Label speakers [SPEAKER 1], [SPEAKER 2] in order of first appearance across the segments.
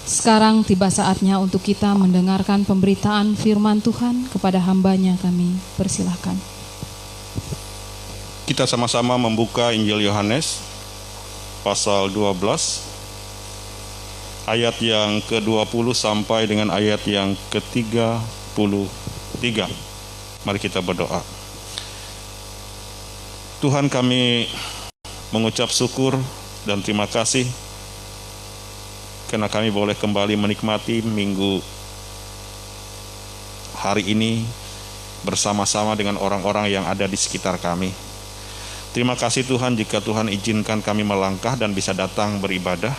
[SPEAKER 1] Sekarang tiba saatnya untuk kita mendengarkan pemberitaan firman Tuhan kepada hamba-Nya. Kami persilahkan.
[SPEAKER 2] Kita sama-sama membuka Injil Yohanes pasal 12 ayat yang ke-20 sampai dengan ayat yang ke-33. Mari kita berdoa. Tuhan, kami mengucap syukur dan terima kasih karena kami boleh kembali menikmati minggu hari ini bersama-sama dengan orang-orang yang ada di sekitar kami. Terima kasih Tuhan jika Tuhan izinkan kami melangkah dan bisa datang beribadah,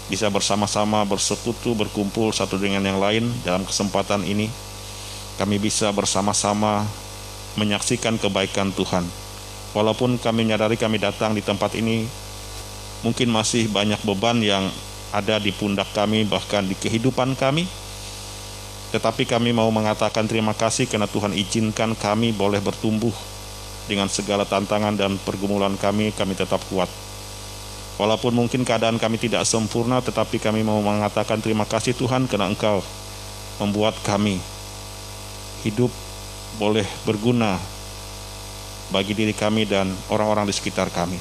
[SPEAKER 2] bisa bersama-sama bersekutu, berkumpul satu dengan yang lain dalam kesempatan ini. Kami bisa bersama-sama menyaksikan kebaikan Tuhan. Walaupun kami menyadari kami datang di tempat ini, mungkin masih banyak beban yang ada di pundak kami, bahkan di kehidupan kami. Tetapi kami mau mengatakan terima kasih karena Tuhan izinkan kami boleh bertumbuh. Dengan segala tantangan dan pergumulan kami tetap kuat. Walaupun mungkin keadaan kami tidak sempurna, tetapi kami mau mengatakan terima kasih Tuhan karena Engkau membuat kami hidup boleh berguna bagi diri kami dan orang-orang di sekitar kami.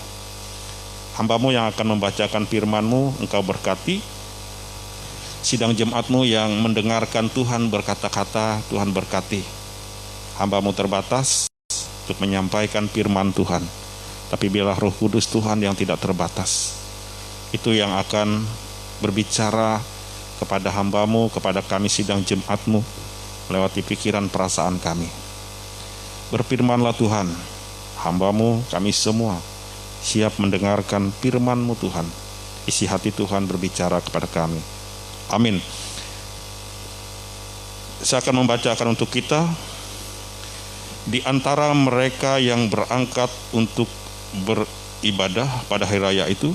[SPEAKER 2] Hamba-Mu yang akan membacakan firman-Mu, Engkau berkati. Sidang jemaat-Mu yang mendengarkan Tuhan berkata-kata, Tuhan berkati. Hamba-Mu terbatas untuk menyampaikan firman Tuhan. Tapi biarlah Roh Kudus Tuhan yang tidak terbatas, itu yang akan berbicara kepada hamba-Mu, kepada kami sidang jemaat-Mu, melewati pikiran perasaan kami. Berfirmanlah Tuhan, hamba-Mu, kami semua siap mendengarkan firman-Mu Tuhan. Isi hati Tuhan berbicara kepada kami. Amin. Saya akan membacakan untuk kita. Di antara mereka yang berangkat untuk beribadah pada hari raya itu,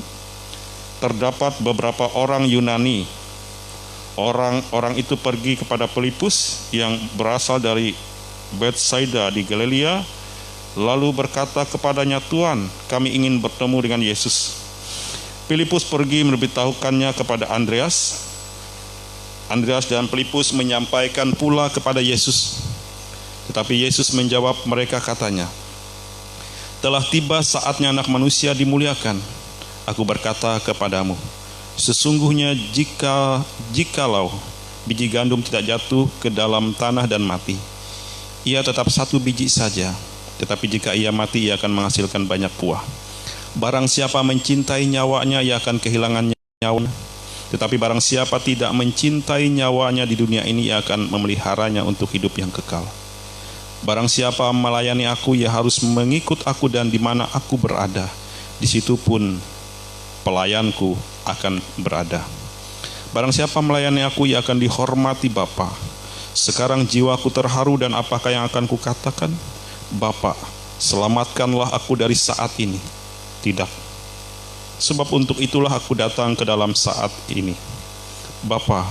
[SPEAKER 2] terdapat beberapa orang Yunani. Orang-orang itu pergi kepada Filipus yang berasal dari Betsaida di Galilea, lalu berkata kepadanya, Tuhan, kami ingin bertemu dengan Yesus. Filipus pergi memberitahukannya kepada Andreas. Andreas dan Filipus menyampaikan pula kepada Yesus. Tetapi Yesus menjawab mereka katanya, telah tiba saatnya anak manusia dimuliakan. Aku berkata kepadamu, sesungguhnya jikalau biji gandum tidak jatuh ke dalam tanah dan mati, ia tetap satu biji saja. Tetapi jika ia mati, ia akan menghasilkan banyak buah. Barang siapa mencintai nyawanya, ia akan kehilangan nyawanya. Tetapi barang siapa tidak mencintai nyawanya di dunia ini, ia akan memeliharanya untuk hidup yang kekal. Barang siapa melayani aku, ia harus mengikut aku, dan di mana aku berada, di situ pun pelayanku akan berada. Barang siapa melayani aku, ia akan dihormati Bapa. Sekarang jiwaku terharu, dan apakah yang akan kukatakan? Bapa, selamatkanlah aku dari saat ini. Tidak, sebab untuk itulah aku datang ke dalam saat ini. Bapa,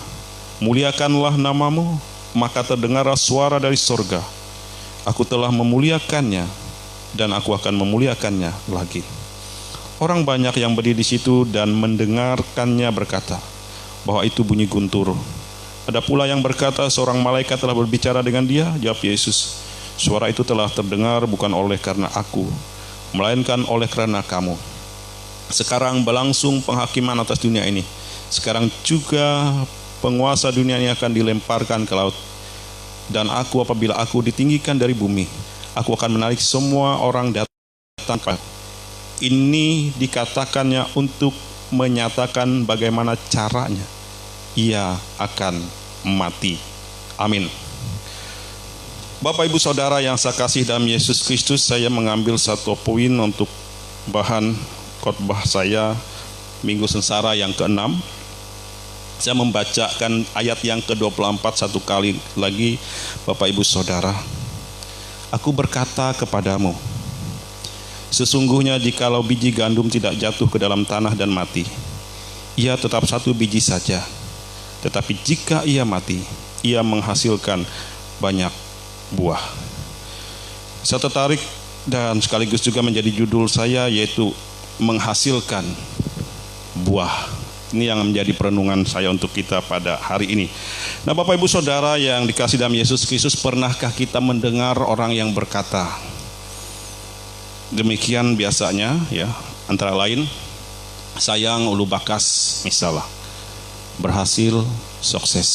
[SPEAKER 2] muliakanlah namamu. Maka terdengarlah suara dari sorga, aku telah memuliakannya, dan aku akan memuliakannya lagi. Orang banyak yang berdiri di situ dan mendengarkannya berkata bahwa itu bunyi guntur. Ada pula yang berkata, seorang malaikat telah berbicara dengan dia. Jawab Yesus, suara itu telah terdengar bukan oleh karena aku, melainkan oleh karena kamu. Sekarang berlangsung penghakiman atas dunia ini. Sekarang juga penguasa dunia ini akan dilemparkan ke laut. Dan aku, apabila aku ditinggikan dari bumi, aku akan menarik semua orang datang ke. Ini dikatakannya untuk menyatakan bagaimana caranya ia akan mati. Amin. Bapak Ibu Saudara yang saya kasih dalam Yesus Kristus, saya mengambil satu poin untuk bahan khotbah saya Minggu Sengsara yang ke-6. Saya membacakan ayat yang ke-24 satu kali lagi, Bapak Ibu Saudara. Aku berkata kepadamu, sesungguhnya jikalau biji gandum tidak jatuh ke dalam tanah dan mati, ia tetap satu biji saja. Tetapi jika ia mati, ia menghasilkan banyak buah. Saya tertarik dan sekaligus juga menjadi judul saya, yaitu menghasilkan buah. Ini yang menjadi perenungan saya untuk kita pada hari ini. Nah, Bapak Ibu Saudara yang dikasihi dalam Yesus Kristus, pernahkah kita mendengar orang yang berkata demikian biasanya, ya, antara lain, sayang ulu bakas misalnya, berhasil, sukses.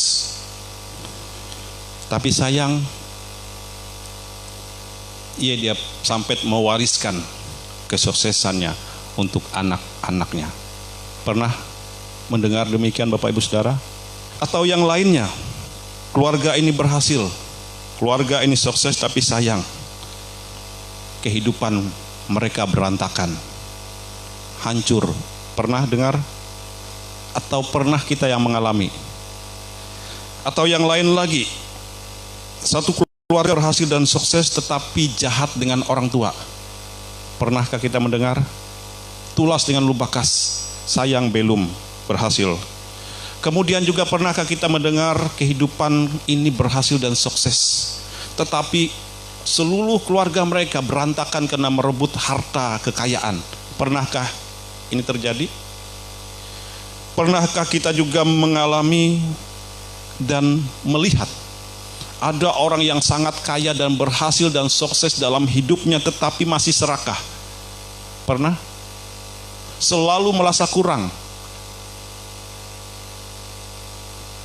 [SPEAKER 2] Tapi sayang, dia sampai mewariskan kesuksesannya untuk anak-anaknya. Pernah mendengar demikian Bapak Ibu Saudara? Atau yang lainnya, keluarga ini berhasil, keluarga ini sukses, tapi sayang, kehidupan mereka berantakan, hancur. Pernah dengar? Atau pernah kita yang mengalami? Atau yang lain lagi, satu keluarga berhasil dan sukses tetapi jahat dengan orang tua. Pernahkah kita mendengar? Tulas dengan lubakas, sayang belum berhasil. Kemudian juga pernahkah kita mendengar kehidupan ini berhasil dan sukses, tetapi seluruh keluarga mereka berantakan karena merebut harta kekayaan? Pernahkah ini terjadi? Pernahkah kita juga mengalami dan melihat ada orang yang sangat kaya dan berhasil dan sukses dalam hidupnya tetapi masih serakah? Pernah? Selalu merasa kurang.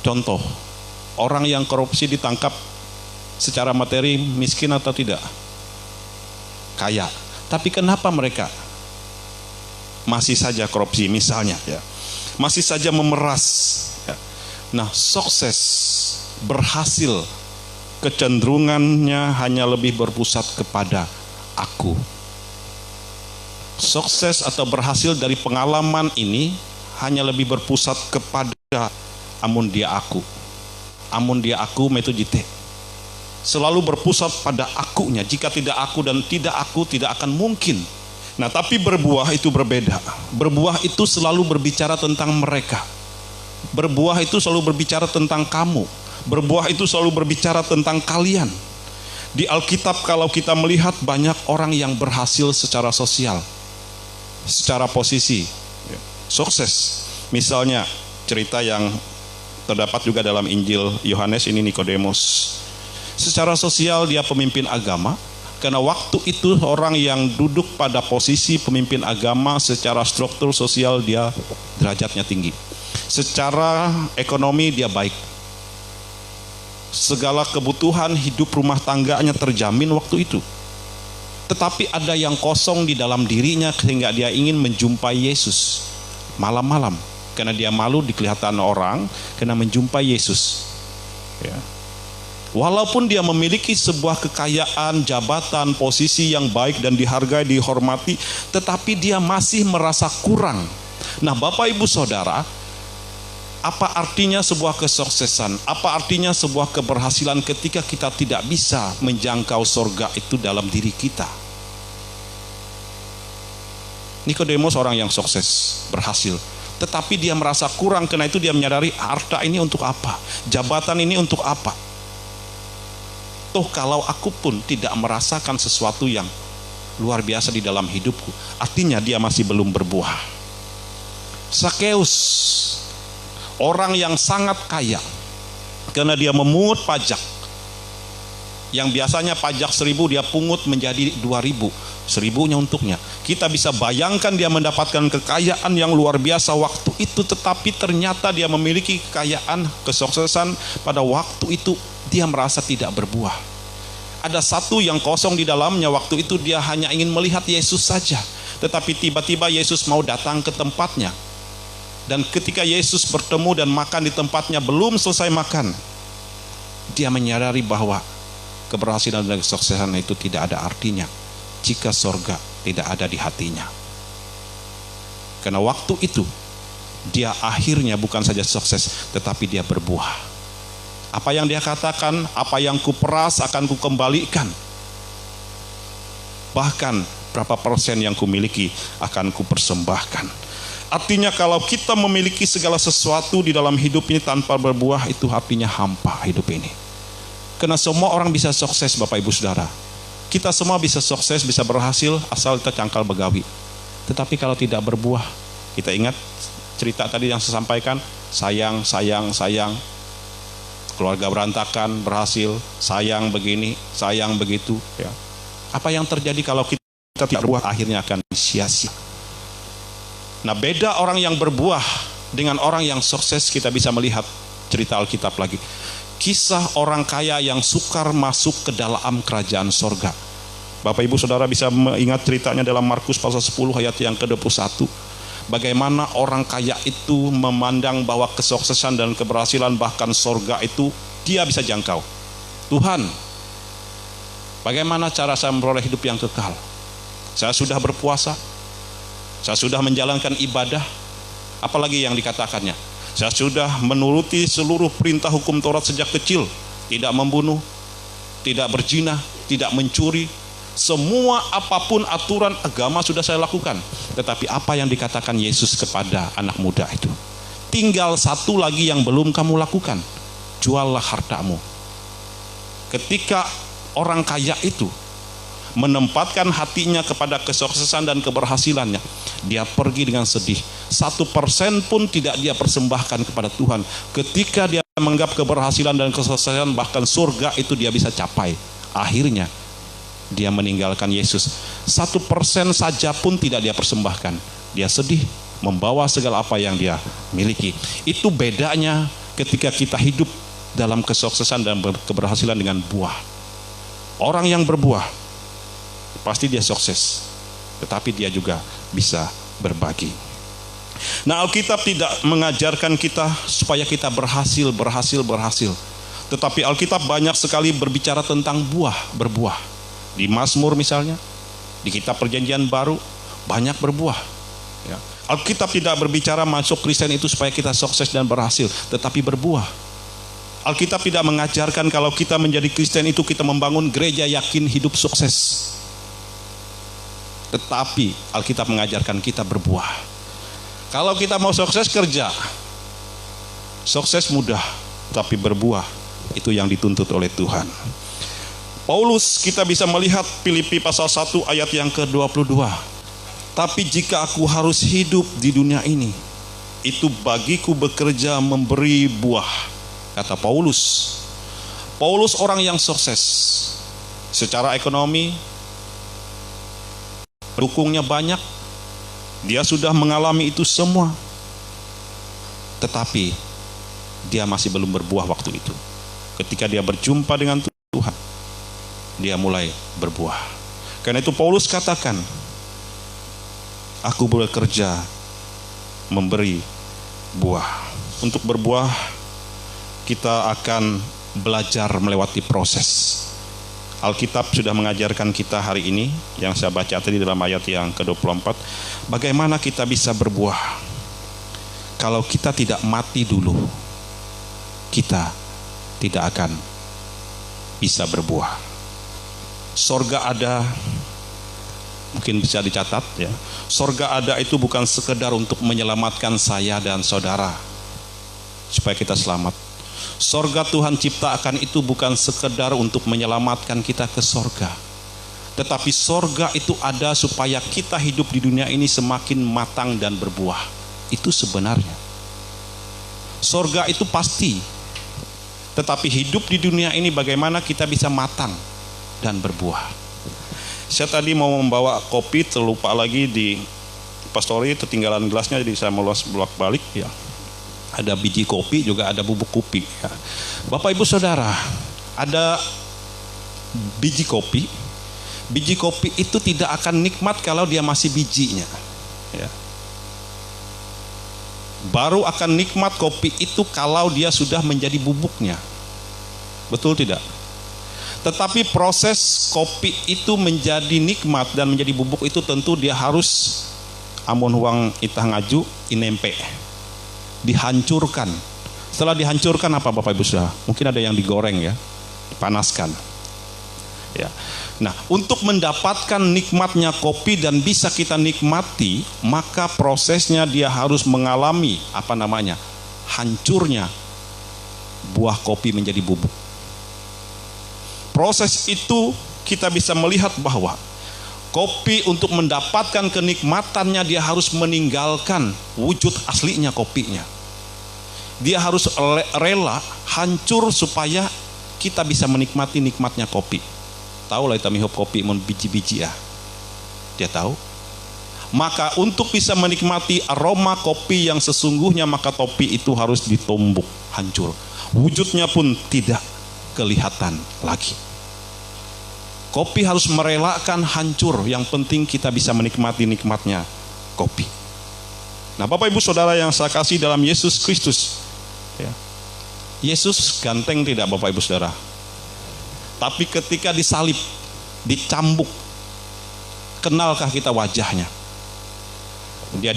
[SPEAKER 2] Contoh, orang yang korupsi ditangkap secara materi miskin atau tidak? Kaya. Tapi kenapa mereka masih saja korupsi misalnya, ya? Masih saja memeras, ya. Nah, sukses, berhasil, kecenderungannya hanya lebih berpusat kepada aku. Sukses atau berhasil dari pengalaman ini hanya lebih berpusat kepada amun dia aku metu jite. Selalu berpusat pada akunya. Jika tidak aku dan tidak aku, tidak akan mungkin. Nah, tapi berbuah itu berbeda. Berbuah itu selalu berbicara tentang mereka. Berbuah itu selalu berbicara tentang kamu. Berbuah itu selalu berbicara tentang kalian. Di Alkitab kalau kita melihat banyak orang yang berhasil secara sosial, secara posisi, sukses. Misalnya cerita yang terdapat juga dalam Injil Yohanes ini, Nikodemus. Secara sosial dia pemimpin agama, karena waktu itu orang yang duduk pada posisi pemimpin agama secara struktur sosial dia derajatnya tinggi. Secara ekonomi dia baik. Segala kebutuhan hidup rumah tangganya terjamin waktu itu. Tetapi ada yang kosong di dalam dirinya sehingga dia ingin menjumpai Yesus malam-malam. Karena dia malu dikelihatan orang karena menjumpai Yesus, ya. Walaupun dia memiliki sebuah kekayaan, jabatan, posisi yang baik dan dihargai, dihormati, tetapi dia masih merasa kurang. Nah, Bapak Ibu Saudara, apa artinya sebuah kesuksesan? Apa artinya sebuah keberhasilan ketika kita tidak bisa menjangkau surga itu dalam diri kita? Nikodemus orang yang sukses, berhasil, tetapi dia merasa kurang. Karena itu dia menyadari, harta ini untuk apa? Jabatan ini untuk apa? Toh kalau aku pun tidak merasakan sesuatu yang luar biasa di dalam hidupku, artinya dia masih belum berbuah. Sakeus, orang yang sangat kaya, karena dia memungut pajak. Yang biasanya pajak 1.000 dia pungut menjadi 2.000, 1.000-nya untuknya. Kita bisa bayangkan dia mendapatkan kekayaan yang luar biasa waktu itu, tetapi ternyata dia memiliki kekayaan, kesuksesan pada waktu itu dia merasa tidak berbuah. Ada satu yang kosong di dalamnya, waktu itu dia hanya ingin melihat Yesus saja. Tetapi tiba-tiba Yesus mau datang ke tempatnya. Dan ketika Yesus bertemu dan makan di tempatnya, belum selesai makan, dia menyadari bahwa keberhasilan dan kesuksesan itu tidak ada artinya jika surga tidak ada di hatinya. Karena waktu itu dia akhirnya bukan saja sukses, tetapi dia berbuah. Apa yang dia katakan, apa yang kuperas akan kukembalikan. Bahkan berapa persen yang kumiliki akan kupersembahkan. Artinya kalau kita memiliki segala sesuatu di dalam hidup ini tanpa berbuah, itu artinya hampa hidup ini. Karena semua orang bisa sukses, Bapak Ibu Saudara. Kita semua bisa sukses, bisa berhasil asal kita cangkal begawi. Tetapi kalau tidak berbuah, kita ingat
[SPEAKER 3] cerita tadi yang saya sampaikan, sayang, keluarga berantakan, berhasil, sayang begini, sayang begitu. Ya. Apa yang terjadi kalau kita tidak berbuah, akhirnya akan sia-sia. Nah, beda orang yang berbuah dengan orang yang sukses. Kita bisa melihat cerita Alkitab lagi. Kisah orang kaya yang sukar masuk ke dalam kerajaan sorga. Bapak Ibu Saudara bisa mengingat ceritanya dalam Markus pasal 10 ayat yang ke-21. Bagaimana orang kaya itu memandang bahwa kesuksesan dan keberhasilan bahkan sorga itu dia bisa jangkau. Tuhan, bagaimana cara saya memperoleh hidup yang kekal? Saya sudah berpuasa, saya sudah menjalankan ibadah, apalagi yang dikatakannya. Saya sudah menuruti seluruh perintah hukum Taurat sejak kecil. Tidak membunuh, tidak berzina, tidak mencuri. Semua apapun aturan agama sudah saya lakukan. Tetapi apa yang dikatakan Yesus kepada anak muda itu? Tinggal satu lagi yang belum kamu lakukan. Juallah hartamu. Ketika orang kaya itu menempatkan hatinya kepada kesuksesan dan keberhasilannya, dia pergi dengan sedih. 1% pun tidak dia persembahkan kepada Tuhan. Ketika dia menganggap keberhasilan dan kesuksesan bahkan surga itu dia bisa capai, akhirnya dia meninggalkan Yesus. 1% saja pun tidak dia persembahkan. Dia sedih, membawa segala apa yang dia miliki. Itu bedanya ketika kita hidup dalam kesuksesan dan keberhasilan dengan buah. Orang yang berbuah pasti dia sukses, tetapi dia juga bisa berbagi. Nah, Alkitab tidak mengajarkan kita supaya kita berhasil. Tetapi Alkitab banyak sekali berbicara tentang berbuah. Di Mazmur misalnya, di kitab Perjanjian Baru banyak berbuah. Ya. Alkitab tidak berbicara masuk Kristen itu supaya kita sukses dan berhasil, tetapi berbuah. Alkitab tidak mengajarkan kalau kita menjadi Kristen itu kita membangun gereja yakin hidup sukses. Tetapi Alkitab mengajarkan kita berbuah. Kalau kita mau sukses kerja, sukses mudah, tapi berbuah itu yang dituntut oleh Tuhan. Paulus kita bisa melihat Filipi pasal 1 ayat yang ke-22. Tapi jika aku harus hidup di dunia ini, itu bagiku bekerja memberi buah, kata Paulus. Paulus orang yang sukses secara ekonomi, pendukungnya banyak, dia sudah mengalami itu semua, tetapi dia masih belum berbuah waktu itu. Ketika dia berjumpa dengan Tuhan, dia mulai berbuah. Karena itu Paulus katakan, aku bekerja memberi buah. Untuk berbuah kita akan belajar melewati proses. Alkitab sudah mengajarkan kita hari ini, yang saya baca tadi dalam ayat yang ke-24, bagaimana kita bisa berbuah. Kalau kita tidak mati dulu, kita tidak akan bisa berbuah. Sorga ada, mungkin bisa dicatat ya. Sorga ada itu bukan sekedar untuk menyelamatkan saya dan saudara supaya kita selamat. Sorga Tuhan ciptakan itu bukan sekedar untuk menyelamatkan kita ke sorga, tetapi sorga itu ada supaya kita hidup di dunia ini semakin matang dan berbuah. Itu sebenarnya sorga itu pasti, tetapi hidup di dunia ini bagaimana kita bisa matang dan berbuah. Saya tadi mau membawa kopi, terlupa lagi di pastori, tertinggalan gelasnya, jadi saya mau bolak-balik ya. Ada biji kopi, juga ada bubuk kopi ya. Bapak Ibu Saudara, ada biji kopi. Biji kopi itu tidak akan nikmat kalau dia masih bijinya ya. Baru akan nikmat kopi itu kalau dia sudah menjadi bubuknya. Betul tidak? Tetapi proses kopi itu menjadi nikmat dan menjadi bubuk itu tentu dia harus amun huang itah ngaju inempe, dihancurkan. Setelah dihancurkan apa Bapak Ibu Saudara? Mungkin ada yang digoreng ya, dipanaskan. Ya. Nah, untuk mendapatkan nikmatnya kopi dan bisa kita nikmati, maka prosesnya dia harus mengalami hancurnya buah kopi menjadi bubuk. Proses itu kita bisa melihat bahwa Kopi untuk mendapatkan kenikmatannya dia harus meninggalkan wujud aslinya kopinya. Dia harus rela hancur supaya kita bisa menikmati nikmatnya kopi. Tahu lah kita mihop kopi mon biji-biji ya. Dia tahu. Maka untuk bisa menikmati aroma kopi yang sesungguhnya, maka topi itu harus ditumbuk, hancur. Wujudnya pun tidak kelihatan lagi. Kopi harus merelakan hancur, yang penting kita bisa menikmati nikmatnya kopi. Nah, Bapak Ibu Saudara yang saya kasih dalam Yesus Kristus, ya. Yesus ganteng tidak Bapak Ibu Saudara? Tapi ketika disalib, dicambuk, kenalkah kita wajahnya? Dia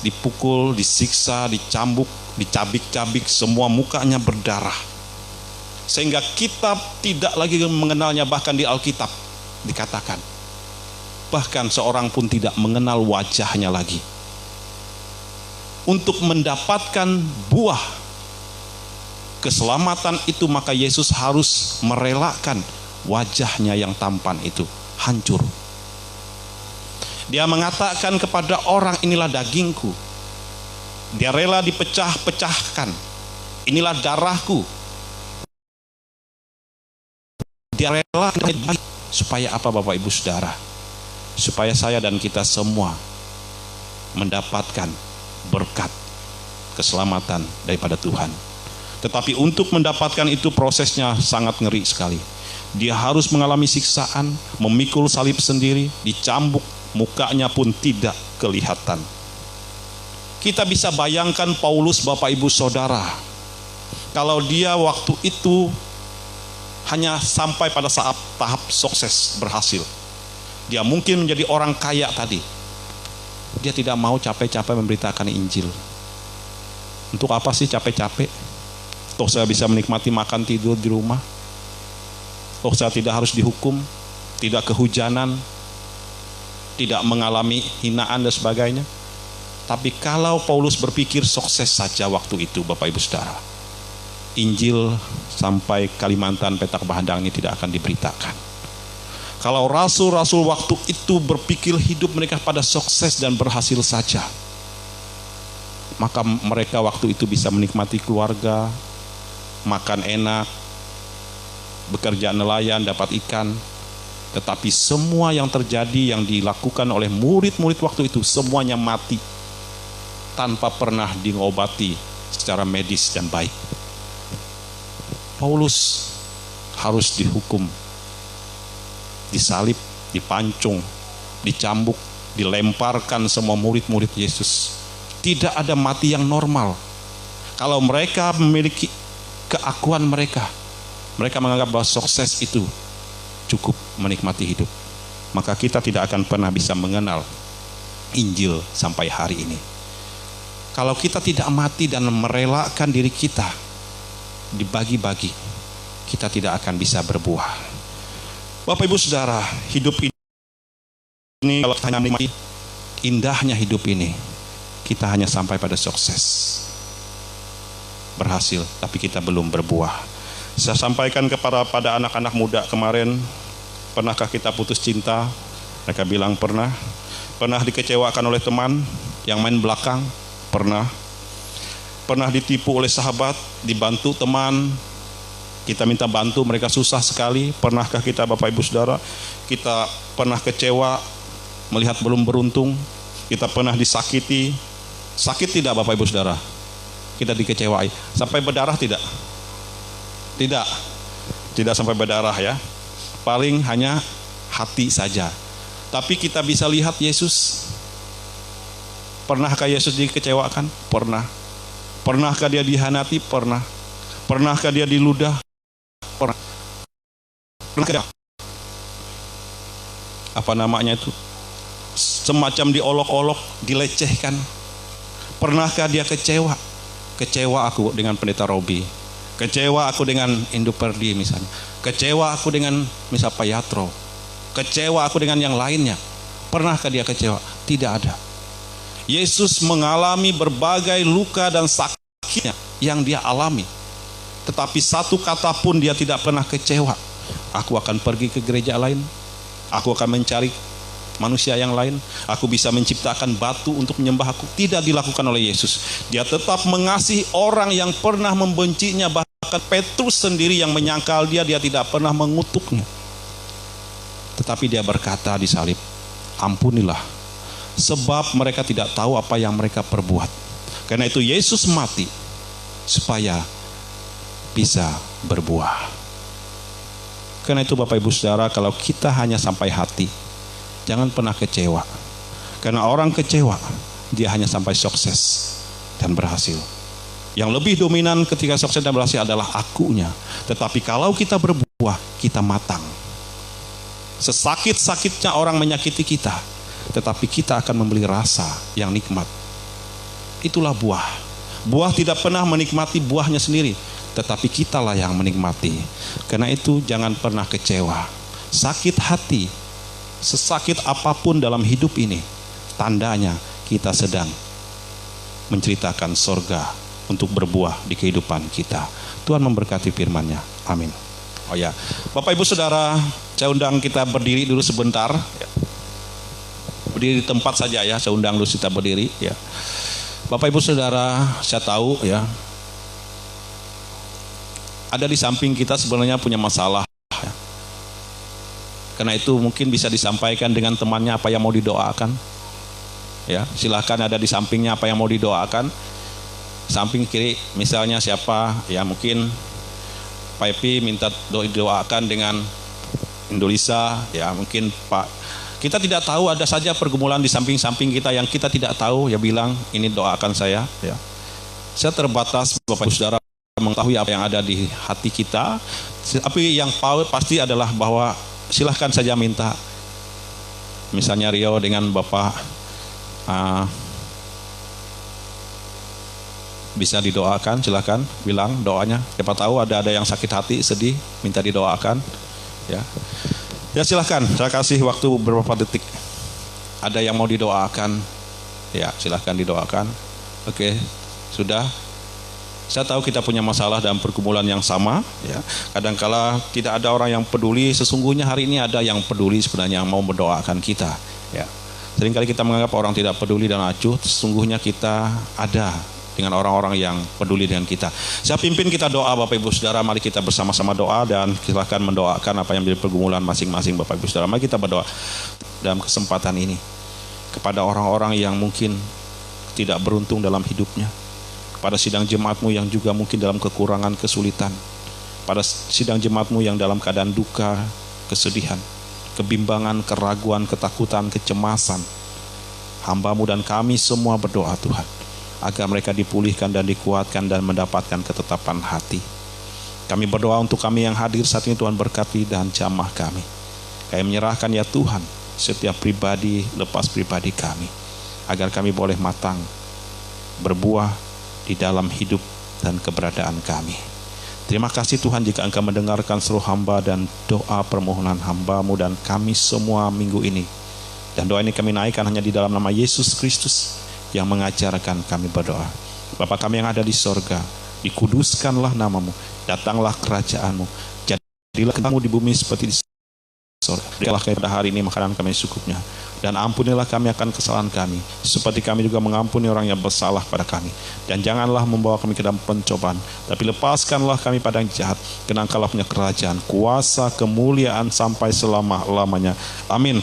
[SPEAKER 3] dipukul, disiksa, dicambuk, dicabik-cabik, semua mukanya berdarah. Sehingga kita tidak lagi mengenalnya, bahkan di Alkitab dikatakan. Bahkan seorang pun tidak mengenal wajahnya lagi. Untuk mendapatkan buah keselamatan itu, maka Yesus harus merelakan wajahnya yang tampan itu hancur. Dia mengatakan kepada orang, inilah dagingku. Dia rela dipecah-pecahkan. Inilah darahku. Dia rela supaya apa Bapak Ibu Saudara? Supaya saya dan kita semua mendapatkan berkat keselamatan daripada Tuhan. Tetapi untuk mendapatkan itu prosesnya sangat ngeri sekali. Dia harus mengalami siksaan, memikul salib sendiri, dicambuk, mukanya pun tidak kelihatan. Kita bisa bayangkan Paulus Bapak Ibu Saudara, kalau dia waktu itu hanya sampai pada saat tahap sukses berhasil, dia mungkin menjadi orang kaya tadi. Dia tidak mau capek-capek memberitakan Injil. Untuk apa sih capek-capek? Toh saya bisa menikmati makan tidur di rumah. Toh saya tidak harus dihukum, tidak kehujanan, tidak mengalami hinaan dan sebagainya. Tapi kalau Paulus berpikir sukses saja waktu itu Bapak Ibu Saudara, Injil sampai Kalimantan Petak Bahandang ini tidak akan diberitakan. Kalau rasul-rasul waktu itu berpikir hidup mereka pada sukses dan berhasil saja, maka mereka waktu itu bisa menikmati keluarga, makan enak, bekerja nelayan, dapat ikan. Tetapi semua yang terjadi, yang dilakukan oleh murid-murid waktu itu, semuanya mati tanpa pernah diobati secara medis dan baik. Paulus harus dihukum, disalib, dipancung, dicambuk, dilemparkan semua murid-murid Yesus. Tidak ada mati yang normal. Kalau mereka memiliki keakuan mereka menganggap bahwa sukses itu cukup menikmati hidup, maka kita tidak akan pernah bisa mengenal Injil sampai hari ini. Kalau kita tidak mati dan merelakan diri kita dibagi-bagi, kita tidak akan bisa berbuah. Bapak Ibu Saudara, hidup ini kalau hanya menikmati indahnya hidup ini, kita hanya sampai pada sukses, berhasil, tapi kita belum berbuah. Saya sampaikan pada anak-anak muda kemarin, pernahkah kita putus cinta? Mereka bilang pernah. Pernah dikecewakan oleh teman yang main belakang? Pernah. Pernah ditipu oleh sahabat, dibantu teman, kita minta bantu, mereka susah sekali. Pernahkah kita Bapak Ibu Saudara, kita pernah kecewa melihat belum beruntung? Kita pernah disakiti? Sakit tidak Bapak Ibu Saudara? Kita dikecewai. Sampai berdarah tidak? Tidak. Tidak sampai berdarah ya. Paling hanya hati saja. Tapi kita bisa lihat Yesus. Pernahkah Yesus dikecewakan? Pernah. Pernahkah dia dihianati? Pernah. Pernahkah dia diludah? Pernah. Apa namanya itu? Semacam diolok-olok, dilecehkan. Pernahkah dia kecewa? Kecewa aku dengan Pendeta Robi. Kecewa aku dengan Indo Perdi misalnya. Kecewa aku dengan misal Pak Yatro. Kecewa aku dengan yang lainnya. Pernahkah dia kecewa? Tidak ada. Yesus mengalami berbagai luka dan sakitnya yang dia alami. Tetapi satu kata pun dia tidak pernah kecewa. Aku akan pergi ke gereja lain. Aku akan mencari manusia yang lain. Aku bisa menciptakan batu untuk menyembah aku. Tidak dilakukan oleh Yesus. Dia tetap mengasihi orang yang pernah membencinya. Bahkan Petrus sendiri yang menyangkal dia tidak pernah mengutuknya. Tetapi dia berkata di salib, ampunilah, sebab mereka tidak tahu apa yang mereka perbuat. Karena itu Yesus mati supaya bisa berbuah. Karena itu Bapak Ibu Saudara, kalau kita hanya sampai hati, jangan pernah kecewa. Karena orang kecewa, dia hanya sampai sukses dan berhasil. Yang lebih dominan ketika sukses dan berhasil adalah akunya. Tetapi kalau kita berbuah, kita matang. Sesakit-sakitnya orang menyakiti kita, tetapi kita akan membeli rasa yang nikmat. Itulah buah. Buah tidak pernah menikmati buahnya sendiri, tetapi kitalah yang menikmati. Karena itu jangan pernah kecewa. Sakit hati, sesakit apapun dalam hidup ini, tandanya kita sedang menceritakan sorga untuk berbuah di kehidupan kita. Tuhan memberkati firman-Nya. Amin. Oh ya, Bapak Ibu Saudara, saya undang kita berdiri dulu sebentar. Berdiri di tempat saja ya, saya undang dulu kita berdiri ya. Bapak Ibu Saudara, saya tahu ya, ada di samping kita sebenarnya punya masalah. Karena itu mungkin bisa disampaikan dengan temannya apa yang mau didoakan. Ya, silahkan ada di sampingnya apa yang mau didoakan. Samping kiri misalnya siapa, ya mungkin Pak Epi minta doakan dengan Indonesia, ya mungkin Pak. Kita tidak tahu, ada saja pergumulan di samping-samping kita yang kita tidak tahu, ya bilang ini doakan saya. Ya. Saya terbatas Bapak Ibu Saudara mengetahui apa yang ada di hati kita, tapi yang pasti adalah bahwa silahkan saja minta. Misalnya Rio dengan Bapak bisa didoakan, silahkan bilang doanya. Siapa tahu ada yang sakit hati, sedih, minta didoakan. Ya silahkan, saya kasih waktu beberapa detik. Ada yang mau didoakan, ya silahkan didoakan. Oke, sudah. Saya tahu kita punya masalah dan pergumulan yang sama, ya. Kadangkala tidak ada orang yang peduli. Sesungguhnya hari ini ada yang peduli sebenarnya, yang mau mendoakan kita, ya. Seringkali kita menganggap orang tidak peduli dan acuh. Sesungguhnya kita ada dengan orang-orang yang peduli dengan kita. Saya pimpin kita doa Bapak Ibu Saudara. Mari kita bersama-sama doa dan silahkan mendoakan apa yang menjadi pergumulan masing-masing Bapak Ibu Saudara. Mari kita berdoa dalam kesempatan ini kepada orang-orang yang mungkin tidak beruntung dalam hidupnya. Pada sidang jemaatmu yang juga mungkin dalam kekurangan, kesulitan. Pada sidang jemaatmu yang dalam keadaan duka, kesedihan, kebimbangan, keraguan, ketakutan, kecemasan. Hamba-Mu dan kami semua berdoa Tuhan, agar mereka dipulihkan dan dikuatkan dan mendapatkan ketetapan hati. Kami berdoa untuk kami yang hadir saat ini, Tuhan berkati dan jamah kami. Kami menyerahkan ya Tuhan, setiap pribadi lepas pribadi kami, agar kami boleh matang, berbuah di dalam hidup dan keberadaan kami. Terima kasih Tuhan jika Engkau mendengarkan seluruh hamba dan doa permohonan hamba-Mu dan kami semua minggu ini. Dan doa ini kami naikkan hanya di dalam nama Yesus Kristus yang mengajarkan kami berdoa. Bapa kami yang ada di sorga, dikuduskanlah nama-Mu, datanglah kerajaan-Mu, jadilah kehendak-Mu di bumi seperti di sorga. Berikanlah kami pada hari ini makanan kami secukupnya, dan ampunilah kami akan kesalahan kami, seperti kami juga mengampuni orang yang bersalah pada kami. Dan janganlah membawa kami ke dalam pencobaan, tapi lepaskanlah kami pada yang jahat. Karena Engkau punya kerajaan, kuasa, kemuliaan sampai selama-lamanya. Amin.